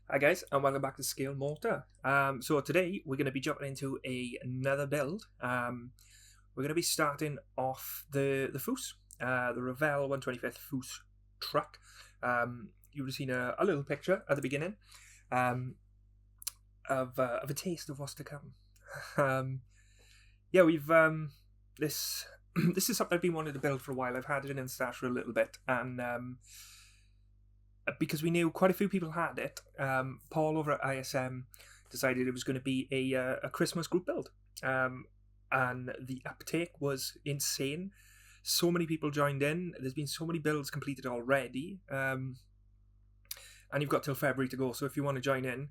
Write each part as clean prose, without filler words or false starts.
Hi guys, and welcome back to Scale Motor. So today we're going to be jumping into another build. We're going to be starting off the Foose, the Revell 125th Foose truck. You would have seen a little picture at the beginning of a taste of what's to come. Yeah, we've this this is something I've been wanting to build for a while. I've had it in stash for a little bit, and because we knew quite a few people had it, Paul over at ISM decided it was going to be a Christmas group build, and the uptake was insane. So many people joined in. There's been so many builds completed already, and you've got till February to go. So if you want to join in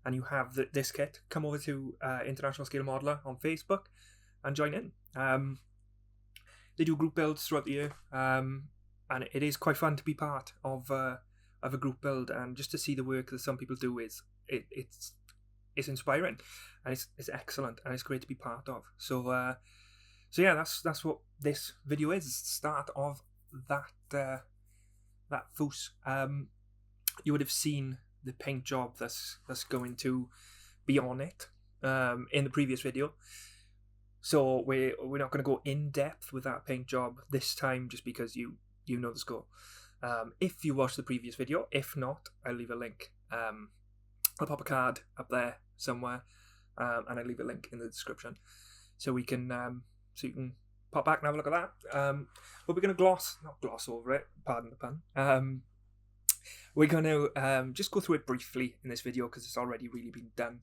and you have this kit, come over to International Scale Modeler on Facebook and join in. They do group builds throughout the year, and it is quite fun to be part of a group build, and just to see the work that some people do is it's inspiring, and it's excellent, and it's great to be part of. So yeah, that's what this video is. It's the start of that Foose. You would have seen the paint job that's going to be on it in the previous video. So we're not going to go in depth with that paint job this time, just because you know the score. If you watched the previous video, if not, I'll leave a link. I'll pop a card up there somewhere, and I'll leave a link in the description, so you can pop back and have a look at that. But we're going to not gloss over it, pardon the pun. We're going to just go through it briefly in this video, because it's already really been done,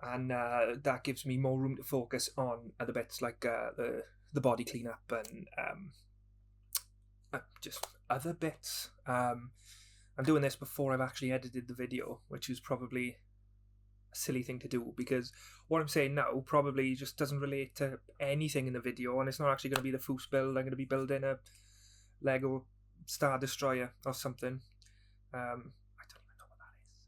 and that gives me more room to focus on other bits like the body cleanup and just other bits. I'm doing this before I've actually edited the video, which is probably a silly thing to do, because what I'm saying now probably just doesn't relate to anything in the video, and it's not actually going to be the Foose build. I'm going to be building a Lego Star Destroyer or something. I don't even know what that is.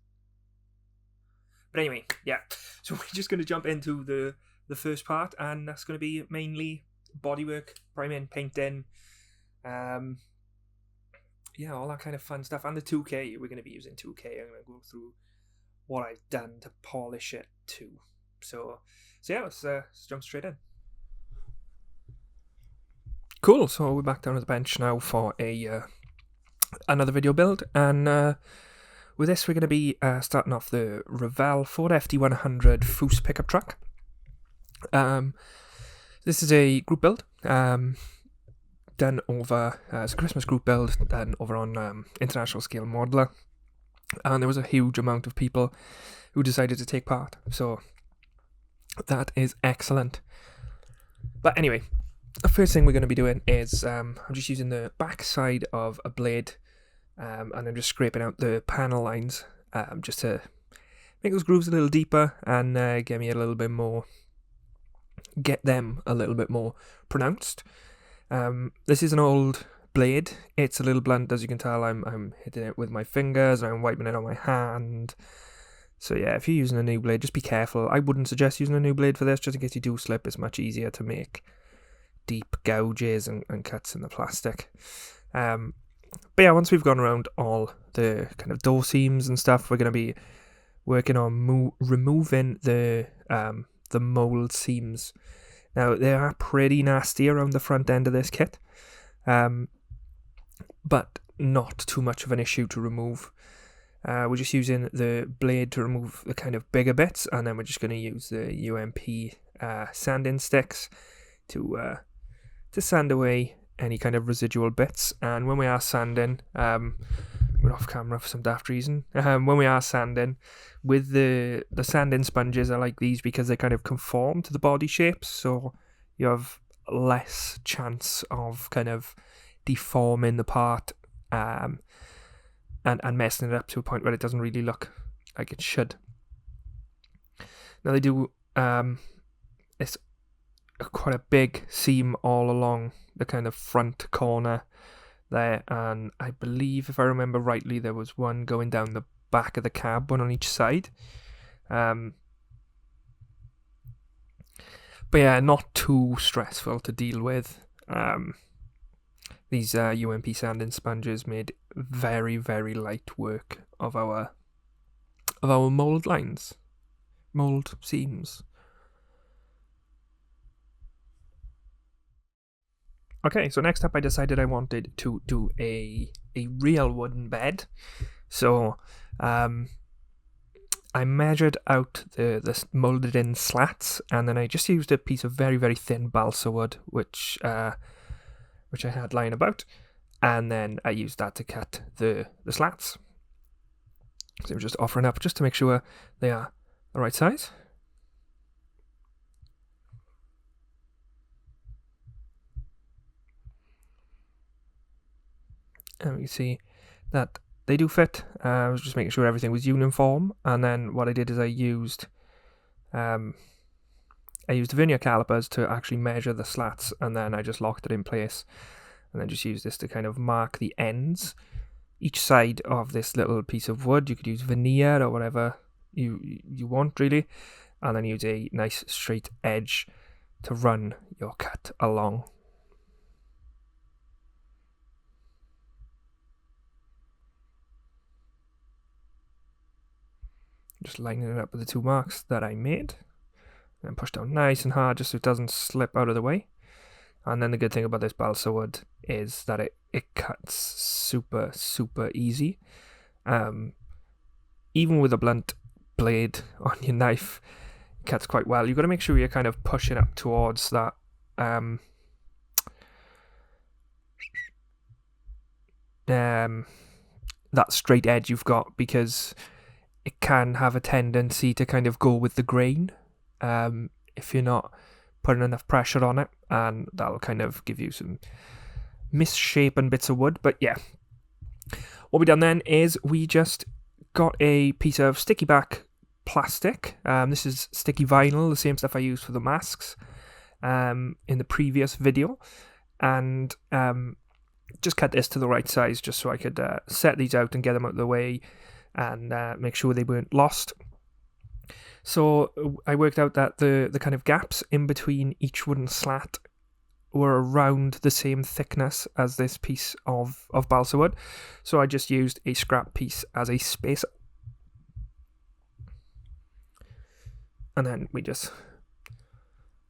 But anyway, yeah. So we're just going to jump into the first part, and that's going to be mainly bodywork, priming, painting, yeah, all that kind of fun stuff. And the 2K, we're going to be using 2K. I'm going to go through what I've done to polish it too. So yeah, let's jump straight in. Cool. So we're back down at the bench now for another video build, and with this we're going to be starting off the Revell FD-100 Foose pickup truck. This is a group build. Done over it's a Christmas group build done over on International Scale Modeler, and there was a huge amount of people who decided to take part, so that is excellent. But anyway, the first thing we're going to be doing is I'm just using the back side of a blade, and I'm just scraping out the panel lines just to make those grooves a little deeper and get them a little bit more pronounced. This is an old blade. It's a little blunt, as you can tell. I'm hitting it with my fingers, and I'm wiping it on my hand. So yeah, if you're using a new blade, just be careful. I wouldn't suggest using a new blade for this, just in case you do slip. It's much easier to make deep gouges and cuts in the plastic. But yeah, once we've gone around all the kind of door seams and stuff, we're going to be working on removing the mold seams. Now, they are pretty nasty around the front end of this kit, but not too much of an issue to remove. We're just using the blade to remove the kind of bigger bits, and then we're just going to use the UMP sanding sticks to sand away any kind of residual bits. And when we are sanding, we're off camera for some daft reason. When we are sanding, with the sanding sponges, I like these because they kind of conform to the body shapes, so you have less chance of kind of deforming the part and messing it up to a point where it doesn't really look like it should. Now they do it's quite a big seam all along the kind of front corner there, and I believe, if I remember rightly, there was one going down the back of the cab, one on each side. But yeah, not too stressful to deal with. These UMP sanding sponges made very, very light work of our of our mould lines, mould seams. Okay, so next up I decided I wanted to do a real wooden bed. So I measured out the moulded in slats, and then I just used a piece of very, very thin balsa wood, which I had lying about, and then I used that to cut the slats. So I'm just offering up just to make sure they are the right size. And we see that they do fit. I was just making sure everything was uniform, and then what I did is I used vernier calipers to actually measure the slats, and then I just locked it in place, and then just used this to kind of mark the ends. Each side of this little piece of wood, you could use veneer or whatever you want really, and then use a nice straight edge to run your cut along. Just lining it up with the two marks that I made, and push down nice and hard just so it doesn't slip out of the way. And then the good thing about this balsa wood is that it cuts super, super easy. Even with a blunt blade on your knife, it cuts quite well. You've got to make sure you're kind of pushing up towards that that straight edge you've got, because it can have a tendency to kind of go with the grain if you're not putting enough pressure on it, and that'll kind of give you some misshapen bits of wood. But yeah, what we done then is we just got a piece of sticky back plastic. This is sticky vinyl, the same stuff I used for the masks in the previous video, and just cut this to the right size just so I could set these out and get them out of the way and make sure they weren't lost. So I worked out that the kind of gaps in between each wooden slat were around the same thickness as this piece of balsa wood. So I just used a scrap piece as a spacer. And then we just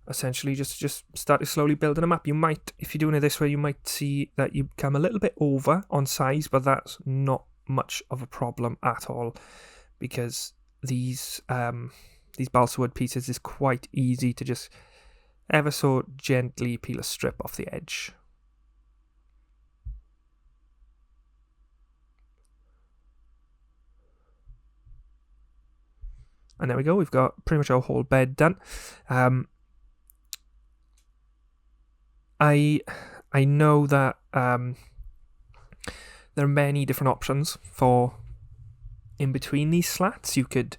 essentially just started slowly building them up. You might, if you're doing it this way, you might see that you come a little bit over on size, but that's not much of a problem at all, because these balsa wood pieces is quite easy to just ever so gently peel a strip off the edge. And there we go, we've got pretty much our whole bed done. I know that there are many different options for in between these slats. You could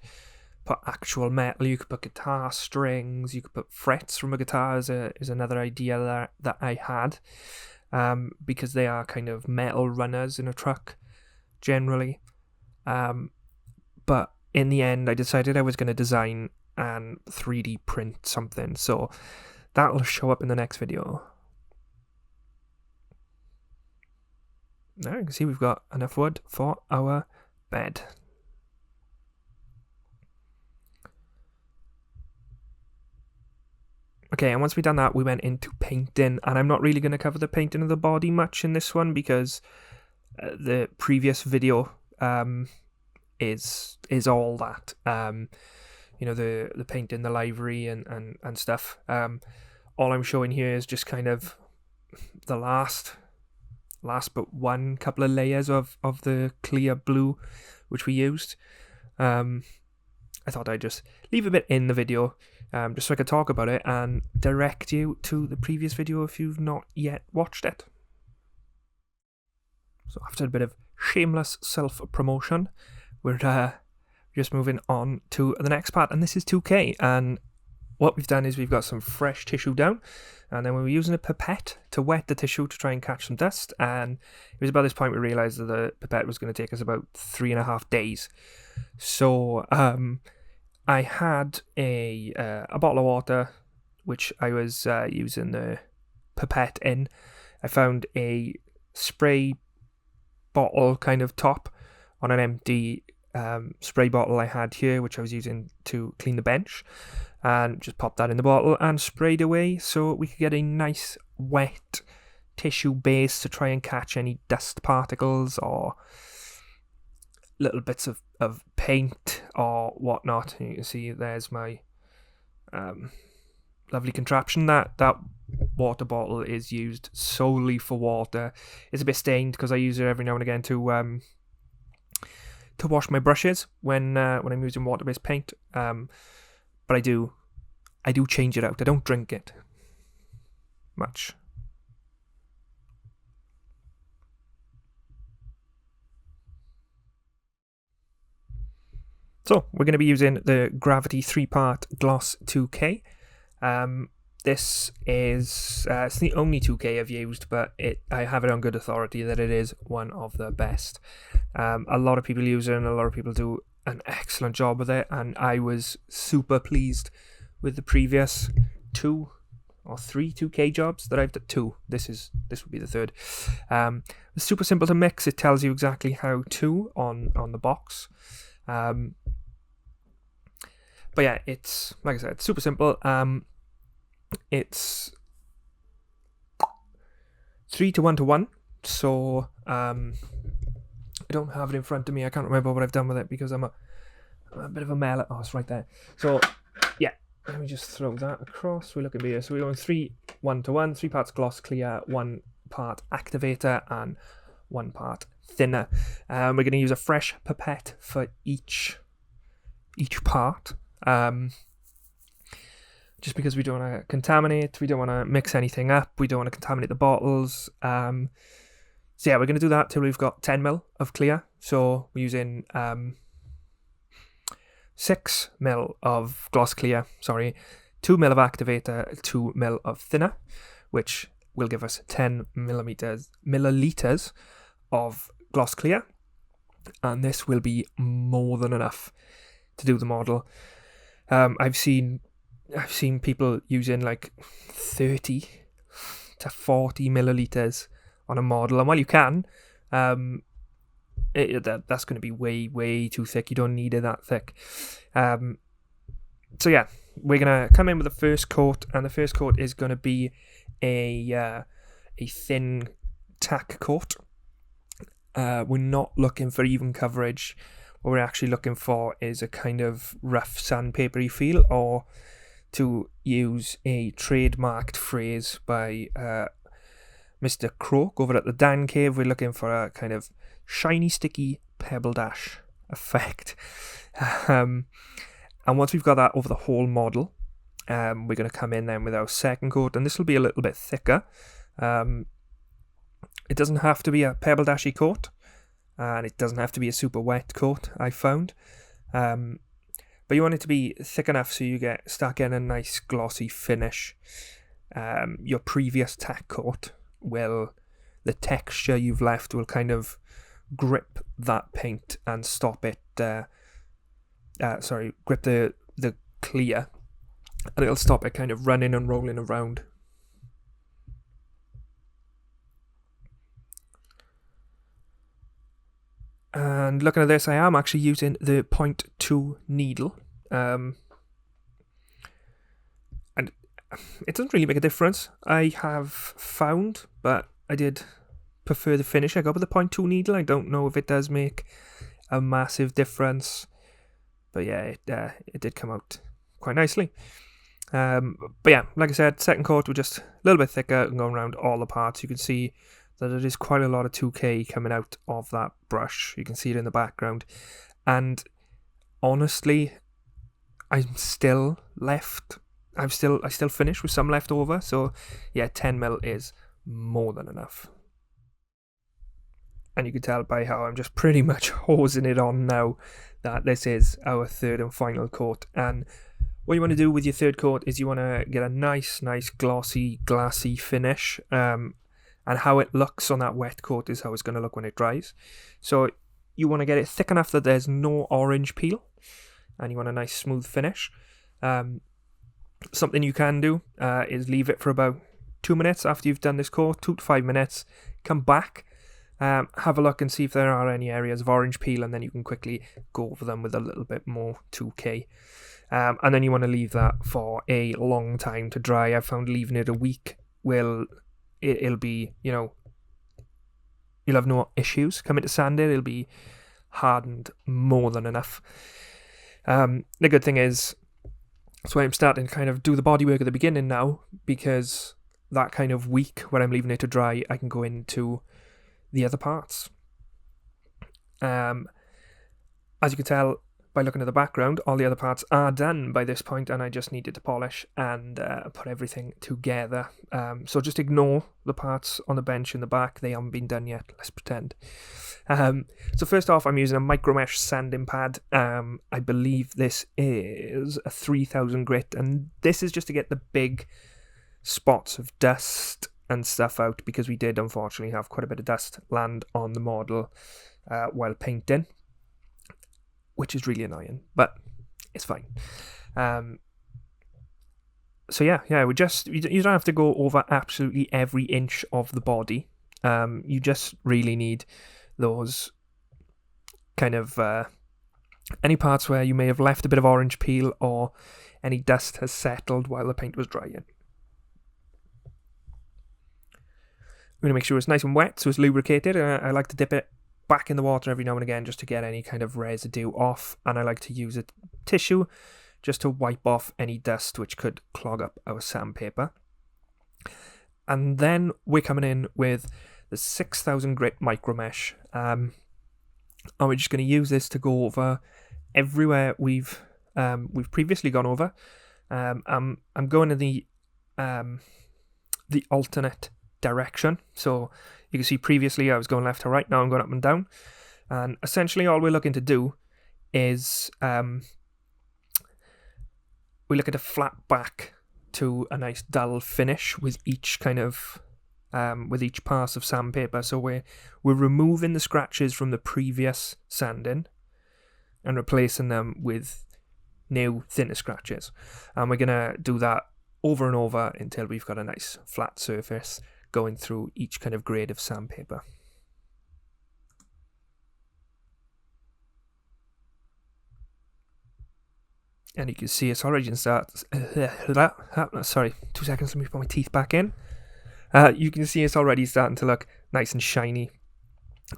put actual metal, you could put guitar strings, you could put frets from a guitar is another idea that I had, because they are kind of metal runners in a truck generally. But in the end I decided I was going to design and 3D print something, so that'll show up in the next video. Now you can see we've got enough wood for our bed. Okay, and once we've done that, we went into painting, and I'm not really going to cover the painting of the body much in this one, because the previous video is all that. You know, the painting, the livery and stuff. All I'm showing here is just kind of the last but one couple of layers of the clear blue which we used. I thought I'd just leave a bit in the video just so I could talk about it and direct you to the previous video if you've not yet watched it. So after a bit of shameless self-promotion, we're just moving on to the next part, and this is 2K. And what we've done is we've got some fresh tissue down, and then we were using a pipette to wet the tissue to try and catch some dust, and it was about this point we realised that the pipette was going to take us about 3.5 days. So I had a bottle of water which I was using the pipette in. I found a spray bottle kind of top on an empty spray bottle I had here, which I was using to clean the bench, and just popped that in the bottle and sprayed away so we could get a nice wet tissue base to try and catch any dust particles or little bits of paint or whatnot. You can see there's my lovely contraption. That water bottle is used solely for water. It's a bit stained because I use it every now and again to wash my brushes when I'm using water-based paint. But I do change it out. I don't drink it much. So we're going to be using the Gravity 3-part Gloss 2K. This is it's the only 2K I've used, but I have it on good authority that it is one of the best. A lot of people use it and a lot of people do an excellent job with it, and I was super pleased with the previous 2 or 3 2K jobs that I've done. 2. This would be the 3rd. It's super simple to mix. It tells you exactly how to on the box. But yeah, it's, like I said, super simple. It's 3 to 1 to 1. So I don't have it in front of me. I can't remember what I've done with it because I'm a bit of a male. Oh, it's right there. So yeah, let me just throw that across. We're looking here. So we're going 3 1 to 1. 3 parts gloss clear, 1 part activator, and 1 part thinner. We're going to use a fresh pipette for each part. Just because we don't want to contaminate, we don't want to mix anything up, we don't want to contaminate the bottles. So yeah, we're going to do that till we've got 10ml of clear. So we're using 6ml of gloss clear, 2ml of activator, 2ml of thinner, which will give us 10 milliliters of gloss clear, and this will be more than enough to do the model. I've seen people using like 30 to 40 milliliters on a model, and while you can, that's going to be way too thick. You don't need it that thick. So yeah, we're gonna come in with the first coat, and the first coat is going to be a thin tack coat. We're not looking for even coverage. What we're actually looking for is a kind of rough sandpapery feel, or to use a trademarked phrase by Mr. Croak over at the Dan Cave, we're looking for a kind of shiny, sticky pebble dash effect. And once we've got that over the whole model, we're going to come in then with our second coat, and this will be a little bit thicker. It doesn't have to be a pebble dashy coat, and it doesn't have to be a super wet coat, I found. But you want it to be thick enough so you start getting a nice glossy finish. Your previous tack coat the texture you've left will kind of grip that paint and stop it, grip the clear, and it'll stop it kind of running and rolling around. And looking at this, I am actually using the 0.2 needle. And it doesn't really make a difference, I have found, but I did prefer the finish I got with the 0.2 needle. I don't know if it does make a massive difference, but yeah, it did come out quite nicely. But yeah, like I said, second coat, we're just a little bit thicker and going around all the parts. You can see that it is quite a lot of 2K coming out of that brush. You can see it in the background, and honestly, I still finish with some left over. So yeah, 10ml is more than enough. And you can tell by how I'm just pretty much hosing it on now that this is our third and final coat. And what you want to do with your third coat is you want to get a nice glossy, glassy finish. And how it looks on that wet coat is how it's going to look when it dries. So you want to get it thick enough that there's no orange peel, and you want a nice smooth finish. Something you can do is leave it for about 2 minutes after you've done this coat, 2 to 5 minutes. Come back have a look and see if there are any areas of orange peel, and then you can quickly go over them with a little bit more 2K. And then you want to leave that for a long time to dry. I've found leaving it a week it'll be, you'll have no issues coming to sand it. It'll be hardened more than enough. The good thing is, that's why I'm starting to kind of do the bodywork at the beginning now, because that kind of week when I'm leaving it to dry, I can go into the other parts. As you can tell by looking at the background, all the other parts are done by this point, and I just needed to polish and put everything together. So just ignore the parts on the bench in the back. They haven't been done yet, let's pretend. So first off, I'm using a micro mesh sanding pad. I believe this is a 3000 grit, and this is just to get the big spots of dust and stuff out, because we did unfortunately have quite a bit of dust land on the model while painting, which is really annoying, but it's fine. So yeah, you don't have to go over absolutely every inch of the body. You just really need those kind of any parts where you may have left a bit of orange peel or any dust has settled while the paint was drying. I'm going to make sure it's nice and wet so it's lubricated. I like to dip it back in the water every now and again just to get any kind of residue off, and I like to use a tissue just to wipe off any dust which could clog up our sandpaper. And then we're coming in with the 6000 grit micro mesh, and we're just going to use this to go over everywhere we've previously gone over. I'm going in the alternate direction, so you can see previously I was going left to right, now I'm going up and down, and essentially all we're looking to do is we look at a flat back to a nice dull finish with each kind of with each pass of sandpaper. So we're removing the scratches from the previous sanding and replacing them with new thinner scratches, and we're gonna do that over and over until we've got a nice flat surface going through each kind of grade of sandpaper. And you can see it's already starts. Sorry, 2 seconds. Let me put my teeth back in. You can see it's already starting to look nice and shiny.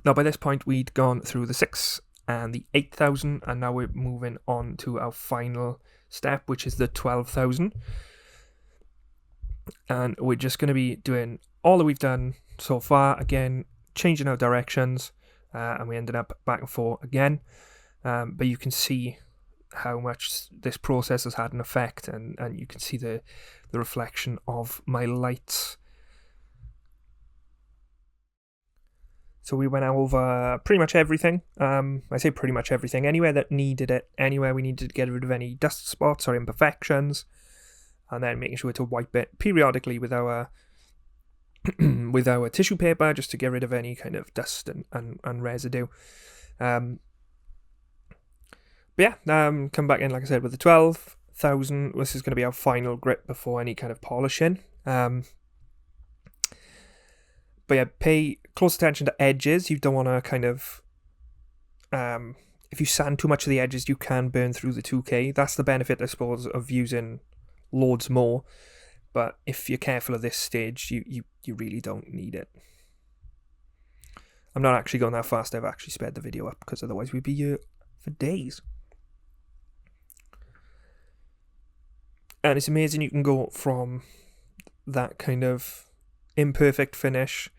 Now, by this point, we'd gone through the 6 and the 8000, and now we're moving on to our final step, which is the 12,000. And we're just going to be doing all that we've done so far, again, changing our directions, and we ended up back and forth again. But you can see how much this process has had an effect, and you can see the reflection of my lights. So we went over pretty much everything. I say pretty much everything. Anywhere that needed it, anywhere we needed to get rid of any dust spots or imperfections, and then making sure to wipe it periodically with our with our tissue paper just to get rid of any kind of dust and residue. But yeah, come back in, like I said, with the 12,000. This is going to be our final grip before any kind of polishing. But yeah, pay close attention to edges. You don't want to kind of if you sand too much of the edges, you can burn through the 2K. That's the benefit, I suppose, of using loads more. But if you're careful at this stage, you really don't need it. I'm not actually going that fast. I've actually sped the video up because otherwise we'd be here for days. And it's amazing you can go from that kind of imperfect finish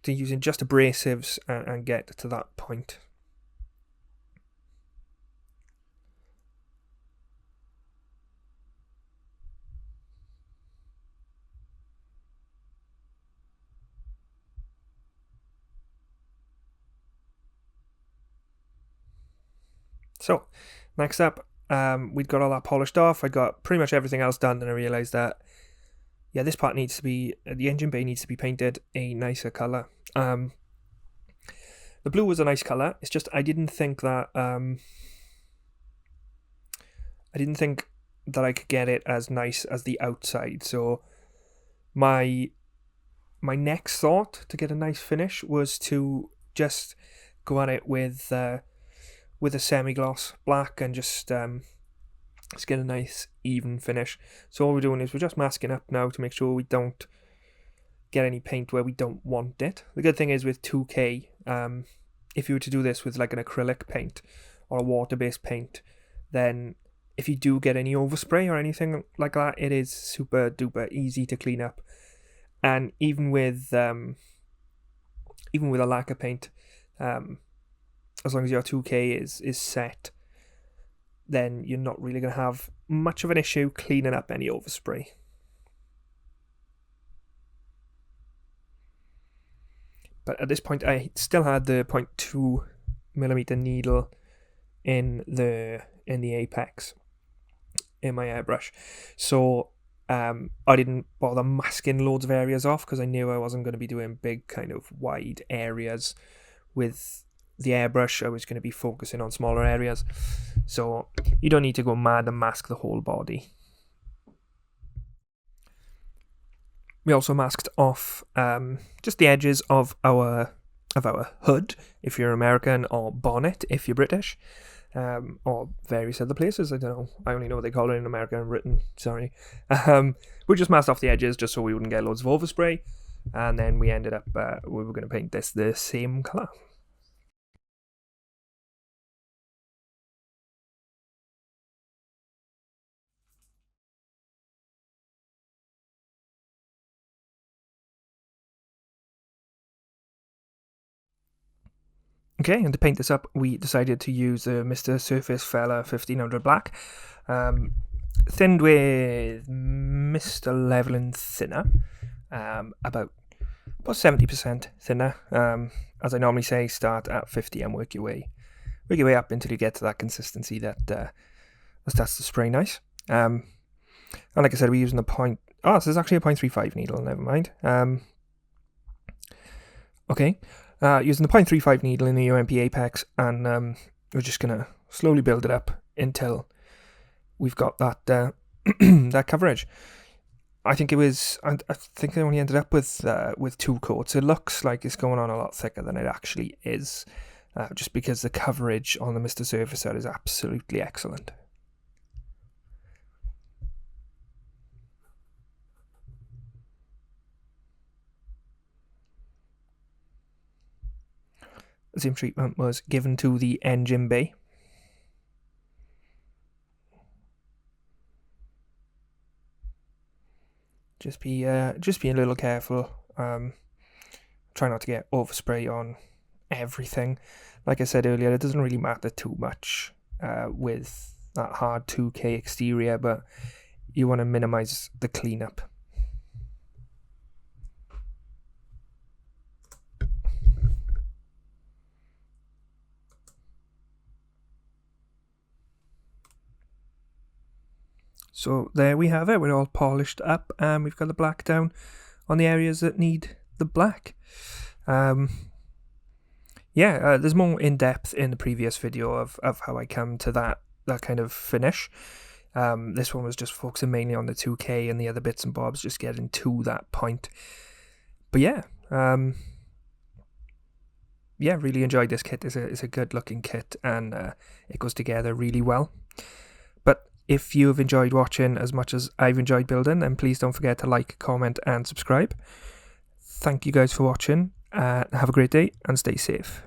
to using just abrasives and get to that point. So, next up, we'd got all that polished off. I got pretty much everything else done, and I realised that, yeah, this part needs to be, the engine bay needs to be painted a nicer colour. The blue was a nice colour. It's just I didn't think that I could get it as nice as the outside. So my my next thought to get a nice finish was to just go at it with a semi-gloss black and just get a nice even finish. So all we're doing is we're just masking up now to make sure we don't get any paint where we don't want it. The good thing is with 2K, if you were to do this with like an acrylic paint or a water-based paint, then if you do get any overspray or anything like that, it is super duper easy to clean up. And even with a lacquer paint, as long as your 2K is set, then you're not really going to have much of an issue cleaning up any overspray. But at this point, I still had the 0.2mm needle in the apex in my airbrush, so I didn't bother masking loads of areas off because I knew I wasn't going to be doing big kind of wide areas with the airbrush. I was going to be focusing on smaller areas, so you don't need to go mad and mask the whole body. We also masked off just the edges of our hood if you're American, or bonnet if you're British, or various other places. I don't know. I only know what they call it in America and Britain. Sorry. We just masked off the edges just so we wouldn't get loads of overspray, and then we ended up we were going to paint this the same colour. Okay, and to paint this up, we decided to use the Mr. Surface Fella 1500 Black, thinned with Mr. Leveling Thinner, about 70% thinner. As I normally say, start at 50 and work your way up until you get to that consistency that starts to spray nice. And like I said, we're using the this is actually a 0.35 needle, never mind. Okay. Using the 0.35 needle in the UMP Apex, and we're just going to slowly build it up until we've got that that coverage. I think they only ended up with 2 coats. It looks like it's going on a lot thicker than it actually is, just because the coverage on the Mr. Surfacer is absolutely excellent. The same treatment was given to the engine bay. Just be a little careful. Try not to get overspray on everything. Like I said earlier, it doesn't really matter too much with that hard 2K exterior, but you want to minimize the cleanup. So there we have it, we're all polished up, and we've got the black down on the areas that need the black. There's more in depth in the previous video of how I come to that kind of finish. This one was just focusing mainly on the 2K, and the other bits and bobs just getting to that point. But really enjoyed this kit. It's a good looking kit, and it goes together really well. But if you've enjoyed watching as much as I've enjoyed building, then please don't forget to like, comment and subscribe. Thank you guys for watching. Have a great day and stay safe.